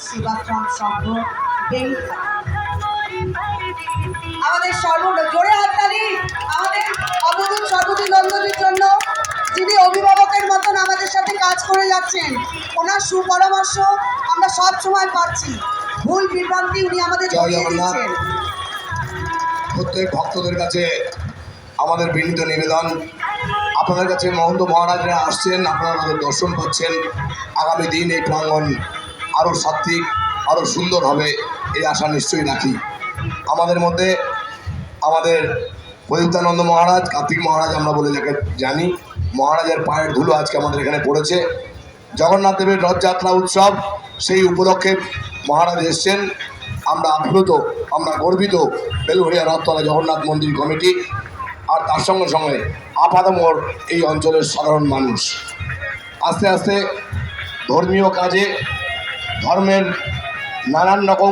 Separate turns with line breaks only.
সেবাশ্রম সংঘ বেলঘা। আমাদের জোরে হাততালি আমাদের অবধূত সর্বজীব নন্দজির জন্য, যিনি অভিভাবকের মতন আমাদের সাথে কাজ করে যাচ্ছেন। ওনার সুপরামর্শ আমরা সব সময় পাচ্ছি, ভুল বিভ্রান্তি উনি আমাদের বুঝিয়ে দিচ্ছেন।
প্রত্যেক ভক্তদের কাছে আমাদের বিনীত নিবেদন, আপনাদের কাছে মহন্ত মহারাজরা আসছেন, আপনারা আমাদের দর্শন পাচ্ছেন। আগামী দিন এই প্রাঙ্গণ আরও সাত্বিক, আরও সুন্দর হবে এই আশা নিশ্চয়ই রাখি। আমাদের মধ্যে আমাদের প্রদীপ্তানন্দ মহারাজ, কার্তিক মহারাজ আমরা বলে যাকে জানি, মহারাজের পায়ের ধুলো আজকে আমাদের এখানে পড়েছে। জগন্নাথ দেবের রথযাত্রা উৎসব, সেই উপলক্ষে মহারাজ এসছেন। আমরা আপ্লুত, আমরা গর্বিত বেলঘরিয়া রথতলা জগন্নাথ মন্দির কমিটি, আর তার সঙ্গে সঙ্গে আপাতমোর এই অঞ্চলের সাধারণ মানুষ। আস্তে আস্তে ধর্মীয় কাজে, ধর্মের নানান রকম